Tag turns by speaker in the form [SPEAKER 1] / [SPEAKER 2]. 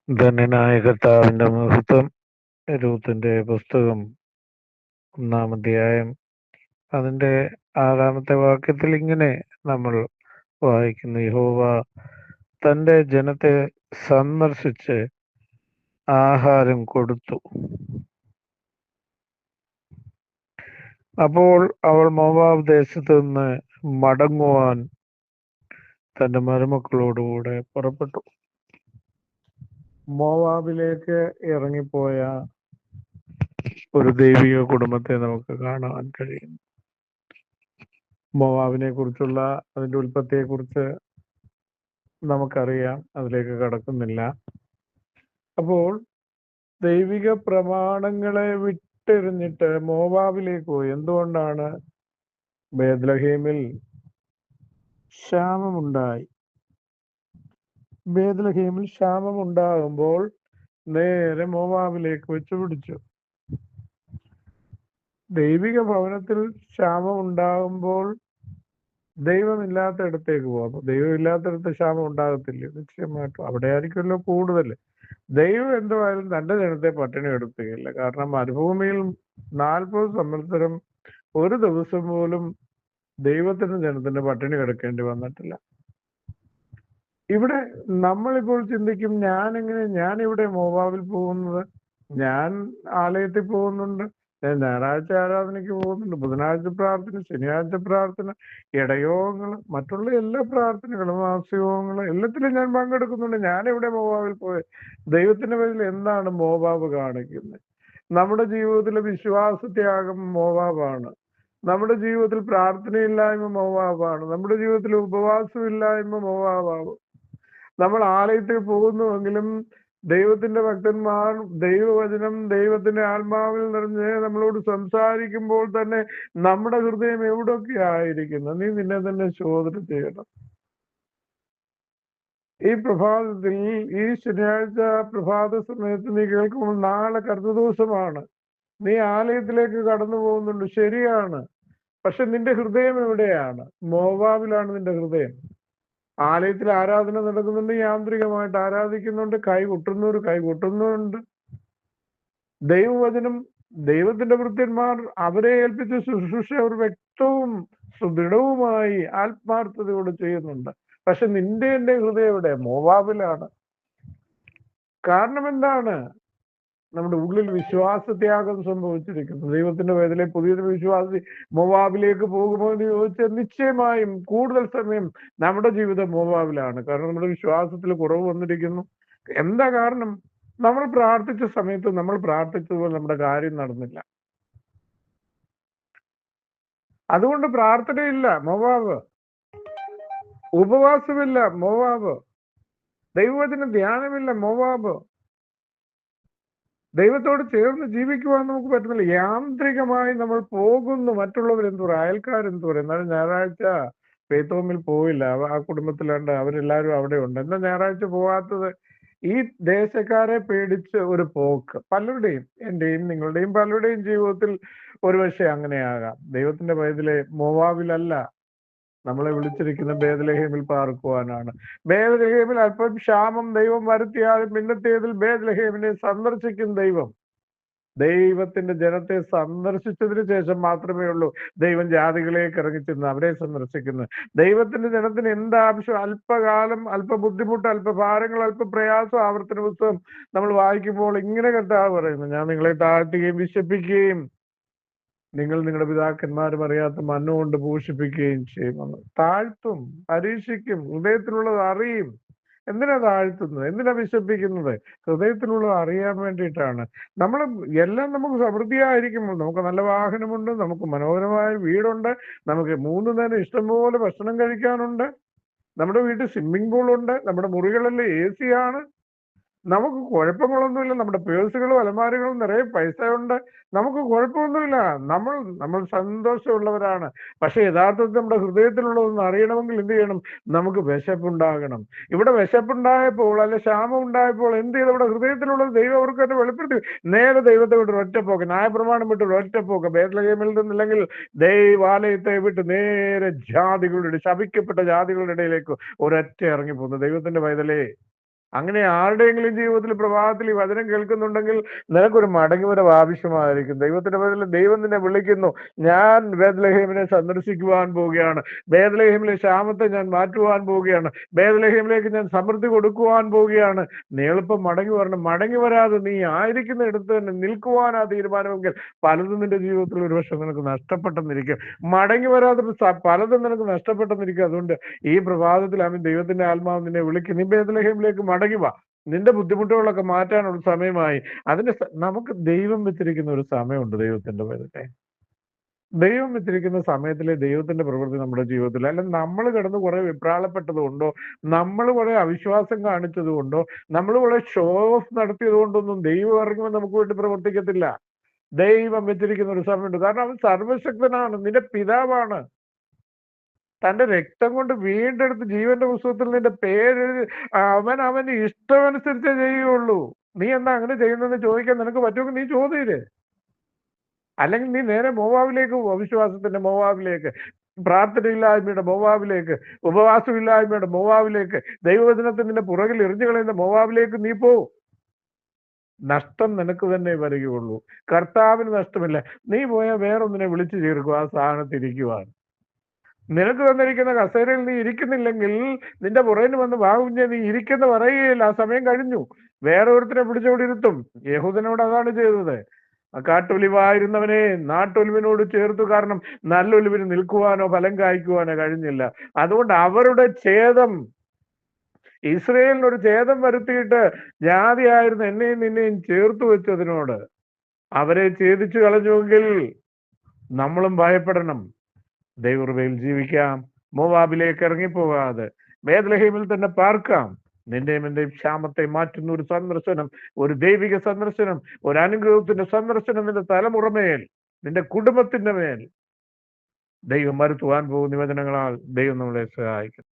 [SPEAKER 1] ധന്യനായ കർത്താവിന്റെ മഹത്വം. രൂത്തിന്റെ പുസ്തകം 1-ാം അധ്യായം അതിന്റെ 6-ാമത്തെ വാക്യത്തിൽ ഇങ്ങനെ നമ്മൾ വായിക്കുന്നു: യഹോവ തന്റെ ജനത്തെ സന്ദർശിച്ച് ആഹാരം കൊടുത്തു. അപ്പോൾ അവൾ മോവാബ് ദേശത്ത് നിന്ന് മടങ്ങുവാൻ തന്റെ മരുമക്കളോടുകൂടെ പുറപ്പെട്ടു. മോവാബിലേക്ക് ഇറങ്ങിപ്പോയ ഒരു ദൈവിക കുടുംബത്തെ നമുക്ക് കാണാൻ കഴിയും. മോവാബിനെ കുറിച്ചുള്ള അതിന്റെ ഉൽപ്പത്തിയെ കുറിച്ച് നമുക്കറിയാം, അതിലേക്ക് കടക്കുന്നില്ല. അപ്പോൾ ദൈവിക പ്രമാണങ്ങളെ വിട്ടെറിഞ്ഞിട്ട് മോവാബിലേക്ക് പോയി. എന്തുകൊണ്ടാണ്? ബേത്ലഹേമിൽ ക്ഷാമമുണ്ടായി. ബേത്ലഹേമിൽ ക്ഷാമമുണ്ടാകുമ്പോൾ നേരെ മോവാബിലേക്ക് വെച്ച് പിടിച്ചു. ദൈവിക ഭവനത്തിൽ ക്ഷാമം ഉണ്ടാകുമ്പോൾ ദൈവമില്ലാത്തയിടത്തേക്ക് പോകുന്നു. ദൈവമില്ലാത്തയിടത്ത് ക്ഷാമം ഉണ്ടാകത്തില്ല, നിശ്ചയമായിട്ടും. അവിടെ ആയിരിക്കുമല്ലോ കൂടുതൽ. ദൈവം എന്തുവായാലും തന്റെ ജനത്തെ പട്ടിണി എടുക്കുകയില്ല. കാരണം മരുഭൂമിയിൽ 40 സംവത്സരം ഒരു ദിവസം പോലും ദൈവത്തിന്റെ ജനത്തിന് പട്ടിണി കിടക്കേണ്ടി വന്നിട്ടില്ല. ഇവിടെ നമ്മളിപ്പോൾ ചിന്തിക്കും, ഞാനിവിടെ മോവാബിൽ പോകുന്നത്, ഞാൻ ആലയത്തിൽ പോകുന്നുണ്ട്, ഞാൻ ഞായറാഴ്ച ആരാധനയ്ക്ക് പോകുന്നുണ്ട്, ബുധനാഴ്ച പ്രാർത്ഥന, ശനിയാഴ്ച പ്രാർത്ഥന, ഇടയോഗങ്ങൾ, മറ്റുള്ള എല്ലാ പ്രാർത്ഥനകളും, മാസയോഗങ്ങൾ, എല്ലാത്തിലും ഞാൻ പങ്കെടുക്കുന്നുണ്ട്. ഞാനിവിടെ മോവാബിൽ പോയി. ദൈവത്തിന്റെ പേരിൽ എന്താണ് മോവാബ് കാണിക്കുന്നത്? നമ്മുടെ ജീവിതത്തിലെ വിശ്വാസത്യാഗം മോവാബാണ്. നമ്മുടെ ജീവിതത്തിൽ പ്രാർത്ഥനയില്ലായ്മ മോവാബാണ്. നമ്മുടെ ജീവിതത്തിൽ ഉപവാസമില്ലായ്മ മോവാബാണ്. നമ്മൾ ആലയത്തിൽ പോകുന്നുവെങ്കിലും ദൈവത്തിന്റെ ഭക്തന്മാർ ദൈവവചനം ദൈവത്തിന്റെ ആത്മാവിൽ നിറഞ്ഞ് നമ്മളോട് സംസാരിക്കുമ്പോൾ തന്നെ നമ്മുടെ ഹൃദയം എവിടെയൊക്കെ ആയിരിക്കുന്നു? നീ നിന്നെ തന്നെ ചോദ്യം ചെയ്യണം. ഈ പ്രഭാതത്തിൽ, ഈ ശനിയാഴ്ച പ്രഭാത സമയത്ത് നീ കേൾക്കുമ്പോൾ നാളെ കർത്തൃദിവസമാണ്, നീ ആലയത്തിലേക്ക് കടന്നു പോകുന്നുണ്ട്, ശരിയാണ്. പക്ഷെ നിന്റെ ഹൃദയം എവിടെയാണ്? മോവാബിലാണ് നിന്റെ ഹൃദയം. ആലയത്തിൽ ആരാധന നടക്കുന്നുണ്ട്, യാന്ത്രികമായിട്ട് ആരാധിക്കുന്നുണ്ട്, കൈ കൊട്ടുന്നുണ്ട്. ദൈവവചനം, ദൈവത്തിന്റെ ഭൃത്യന്മാർ അവരെ ഏൽപ്പിച്ച ശുശ്രൂഷ അവർ വ്യക്തവും സുദൃഢവുമായി ആത്മാർത്ഥതയോട് ചെയ്യുന്നുണ്ട്. പക്ഷെ നിന്റെ എന്റെ ഹൃദയം എവിടെ? മോവാബിലാണ്. കാരണം എന്താണ്? നമ്മുടെ ഉള്ളിൽ വിശ്വാസത്യാഗം സംഭവിച്ചിരിക്കുന്നു. ദൈവത്തിന്റെ വേദനയിൽ പുതിയൊരു വിശ്വാസി മോവാബിലേക്ക് പോകുമോ എന്ന് ചോദിച്ചാൽ നിശ്ചയമായും കൂടുതൽ സമയം നമ്മുടെ ജീവിതം മോവാബിലാണ്. കാരണം നമ്മുടെ വിശ്വാസത്തിൽ കുറവ് വന്നിരിക്കുന്നു. എന്താ കാരണം? നമ്മൾ പ്രാർത്ഥിച്ച സമയത്ത് നമ്മൾ പ്രാർത്ഥിച്ചതുപോലെ നമ്മുടെ കാര്യം നടന്നില്ല. അതുകൊണ്ട് പ്രാർത്ഥനയില്ല മോവാബ്, ഉപവാസമില്ല മോവാബ്, ദൈവവചന ധ്യാനമില്ല മോവാബ്, ദൈവത്തോട് ചേർന്ന് ജീവിക്കുവാൻ നമുക്ക് പറ്റുന്നില്ല. യാന്ത്രികമായി നമ്മൾ പോകുന്നു. മറ്റുള്ളവർ എന്തു പറയും, അയൽക്കാരെന്തു പറയും? എന്നാലും ഞായറാഴ്ച പേത്തോമിൽ പോയില്ല, ആ കുടുംബത്തിലുണ്ട്, അവരെല്ലാവരും അവിടെ ഉണ്ട്. എന്താ ഞായറാഴ്ച പോകാത്തത്? ഈ ദേശക്കാരെ പേടിച്ച് ഒരു പോക്ക്. പലരുടെയും, എന്റെയും നിങ്ങളുടെയും പലരുടെയും ജീവിതത്തിൽ ഒരുപക്ഷെ അങ്ങനെയാകാം. ദൈവത്തിന്റെ പൈതലെ, മോവാബിലല്ല നമ്മളെ വിളിച്ചിരിക്കുന്ന ബേത്ലഹേമിൽ പാർക്കുവാനാണ്. ബേത്ലഹേമിൽ അല്പം ക്ഷാമം ദൈവം വരുത്തിയാലും പിന്നത്തേതിൽ ബേത്ലഹേമിനെ സന്ദർശിക്കും ദൈവം. ദൈവത്തിന്റെ ജനത്തെ സന്ദർശിച്ചതിന് ശേഷം മാത്രമേ ഉള്ളൂ ദൈവം ജാതികളിലേക്ക് ഇറങ്ങിച്ചെന്ന് അവരെ സന്ദർശിക്കുന്നത്. ദൈവത്തിന്റെ ജനത്തിന് എന്താവശ്യം? അല്പകാലം, അല്പ ബുദ്ധിമുട്ട്, അല്പ ഭാരങ്ങൾ, അല്പ പ്രയാസം. ആവർത്തന പുസ്തകം നമ്മൾ വായിക്കുമ്പോൾ ഇങ്ങനെ കർത്താവ് പറയുന്നു: ഞാൻ നിങ്ങളെ താഴ്ത്തുകയും വിശപ്പിക്കുകയും നിങ്ങൾ നിങ്ങളുടെ പിതാക്കന്മാരും അറിയാത്ത മണ്ണ് കൊണ്ട് പോഷിപ്പിക്കുകയും ചെയ്യുമെന്ന്. താഴ്ത്തും, പരീക്ഷിക്കും, ഹൃദയത്തിലുള്ളത് അറിയും. എന്തിനാ താഴ്ത്തുന്നത്? എന്തിനാ വിശപ്പിക്കുന്നത്? ഹൃദയത്തിലുള്ളത് അറിയാൻ വേണ്ടിയിട്ടാണ്. നമ്മൾ എല്ലാം നമുക്ക് സമൃദ്ധിയായിരിക്കുമ്പോൾ, നമുക്ക് നല്ല വാഹനമുണ്ട്, നമുക്ക് മനോഹരമായ വീടുണ്ട്, നമുക്ക് 3 നേരം ഇഷ്ടംപോലെ ഭക്ഷണം കഴിക്കാനുണ്ട്, നമ്മുടെ വീട്ടിൽ സ്വിമ്മിംഗ് പൂൾ ഉണ്ട്, നമ്മുടെ മുറികളെല്ലാം AC ആണ്, നമുക്ക് കുഴപ്പങ്ങളൊന്നുമില്ല, നമ്മുടെ പേഴ്സുകളും അലമാരികളും നിറയെ പൈസ ഉണ്ട്, നമുക്ക് കുഴപ്പമൊന്നുമില്ല, നമ്മൾ സന്തോഷമുള്ളവരാണ്. പക്ഷെ യഥാർത്ഥത്തിൽ നമ്മുടെ ഹൃദയത്തിലുള്ളതൊന്ന് അറിയണമെങ്കിൽ എന്ത് ചെയ്യണം? നമുക്ക് വിശപ്പുണ്ടാകണം. ഇവിടെ വിശപ്പുണ്ടായപ്പോൾ, അല്ലെ ക്ഷാമം ഉണ്ടായപ്പോൾ എന്ത് ചെയ്തു? ഇവിടെ ഹൃദയത്തിലുള്ളത് ദൈവം അവർക്ക് തന്നെ വെളിപ്പെടുത്തി. നേരെ ദൈവത്തെ വിട്ട് ഒറ്റപ്പോക്ക്, ന്യായപ്രമാണം വിട്ട് ഒറ്റപ്പോക്ക്. ബേത്ലഹേമിൽ നിന്നില്ലെങ്കിൽ ദൈവാലയത്തെ വിട്ട് നേരെ ജാതികളുടെ, ശപിക്കപ്പെട്ട ജാതികളുടെ ഇടയിലേക്ക് ഒരൊറ്റ ഇറങ്ങിപ്പോകുന്നു. ദൈവത്തിന്റെ പൈതലേ, അങ്ങനെ ആരുടെയെങ്കിലും ജീവിതത്തിൽ പ്രഭാതത്തിൽ ഈ വചനം കേൾക്കുന്നുണ്ടെങ്കിൽ നിനക്കൊരു മടങ്ങിവരവ് ആവശ്യമായിരിക്കും. ദൈവത്തിന്റെ പേരിൽ ദൈവം നിന്നെ വിളിക്കുന്നു. ഞാൻ ബേത്ലഹേമിനെ സന്ദർശിക്കുവാൻ പോവുകയാണ്. ബേത്ലഹേമിലെ ക്ഷാമത്തെ ഞാൻ മാറ്റുവാൻ പോവുകയാണ്. ബേത്ലഹേമിലേക്ക് ഞാൻ സമൃദ്ധി കൊടുക്കുവാൻ പോവുകയാണ്. നീ എളുപ്പം മടങ്ങി വരണം. മടങ്ങി വരാതെ നീ ആയിരിക്കുന്ന ഇടത്ത് തന്നെ നിൽക്കുവാനാ തീരുമാനമെങ്കിൽ പലതും നിന്റെ ജീവിതത്തിൽ ഒരുപക്ഷെ നിനക്ക് നഷ്ടപ്പെട്ടെന്നിരിക്കും. മടങ്ങി വരാതെ പലതും നിനക്ക് നഷ്ടപ്പെട്ടെന്നിരിക്കും. അതുകൊണ്ട് ഈ പ്രഭാതത്തിൽ അവൻ ദൈവത്തിന്റെ ആത്മാവ് നിന്നെ വിളിക്കും. നീ ബേത്ലഹേമിലേക്ക് മടങ്ങി വാ. നിന്റെ ബുദ്ധിമുട്ടുകളൊക്കെ മാറ്റാനുള്ള സമയമായി. അതിന് നമുക്ക് ദൈവം വെച്ചിരിക്കുന്ന ഒരു സമയമുണ്ട്. ദൈവത്തിന്റെ പേരിലെ ദൈവം വെച്ചിരിക്കുന്ന സമയത്തിലെ ദൈവത്തിന്റെ പ്രവൃത്തി നമ്മുടെ ജീവിതത്തിൽ, അല്ല നമ്മൾ കിടന്ന് കുറെ വിപ്രാളപ്പെട്ടത് കൊണ്ടോ, നമ്മൾ കുറെ അവിശ്വാസം കാണിച്ചത് കൊണ്ടോ, നമ്മൾ കുറെ ഷോ ഓഫ് നടത്തിയത് കൊണ്ടൊന്നും ദൈവം ഇറങ്ങുമ്പോൾ നമുക്ക് വേണ്ടി പ്രവർത്തിക്കത്തില്ല. ദൈവം വെച്ചിരിക്കുന്ന ഒരു സമയമുണ്ട്. കാരണം അവൻ സർവശക്തനാണ്, നിന്റെ പിതാവാണ്. തന്റെ രക്തം കൊണ്ട് വീണ്ടെടുത്ത് ജീവന്റെ പുസ്തകത്തിൽ നിന്റെ പേര് അവന് ഇഷ്ടമനുസരിച്ചേ ചെയ്യുള്ളൂ. നീ എന്താ അങ്ങനെ ചെയ്യുന്നതെന്ന് ചോദിക്കാൻ നിനക്ക് പറ്റുമെങ്കിൽ നീ ചോദ്യര്. അല്ലെങ്കിൽ നീ നേരെ മോവാബിലേക്ക് പോ, അവിശ്വാസത്തിന്റെ മോവാബിലേക്ക്, പ്രാർത്ഥനയില്ലായ്മയുടെ മോവാബിലേക്ക്, ഉപവാസമില്ലായ്മയുടെ മോവാബിലേക്ക്, ദൈവവചനത്തിന്റെ പുറകിൽ എറിഞ്ഞു കളയുന്ന മോവാബിലേക്ക് നീ പോ. നഷ്ടം നിനക്ക് തന്നെ വരികയുള്ളൂ. കർത്താവിന് നഷ്ടമില്ല. നീ പോയാൽ വേറൊന്നിനെ വിളിച്ചു ചേർക്കുക, ആ സ്ഥാനത്തിരിക്കുവാൻ. നിനക്ക് തന്നിരിക്കുന്ന കസേരയിൽ നീ ഇരിക്കുന്നില്ലെങ്കിൽ നിന്റെ പുറകിന് വന്ന് വാകുഞ്ഞ നീ ഇരിക്കുന്ന പറയുകയില്ല. ആ സമയം കഴിഞ്ഞു. വേറെ ഒരുത്തിനെ പിടിച്ചോടിരുത്തും. യഹൂദനോട് അതാണ് ചെയ്തത്. കാട്ടൊലിവായിരുന്നവനെ നാട്ടൊലിവിനോട് ചേർത്തു. കാരണം നല്ലൊലിവിന് നിൽക്കുവാനോ ഫലം കായ്ക്കുവാനോ കഴിഞ്ഞില്ല. അതുകൊണ്ട് അവരുടെ ഛേദം, ഇസ്രയേലിനൊരു ഛേദം വരുത്തിയിട്ട് ജാതിയായിരുന്ന എന്നെയും നിന്നെയും ചേർത്ത് വെച്ചതിനോട് അവരെ ഛേദിച്ചു കളഞ്ഞുവെങ്കിൽ നമ്മളും ഭയപ്പെടണം. ദൈവകൃപയിൽ ജീവിക്കാം. മോവാബിലേക്ക് ഇറങ്ങിപ്പോകാതെ ബേത്ലഹേമിൽ തന്നെ പാർക്കാം. നിന്റെയും എന്റെയും ക്ഷാമത്തെ മാറ്റുന്ന ഒരു സന്ദർശനം, ഒരു ദൈവിക സന്ദർശനം, ഒരു അനുഗ്രഹത്തിന്റെ സന്ദർശനം നിന്റെ തലമുറമേൽ, നിന്റെ കുടുംബത്തിന്റെ മേൽ ദൈവം വരുത്തുവാൻ പോകുന്ന നിവേദനങ്ങളാൽ ദൈവം നമ്മളെ സഹായിക്കും.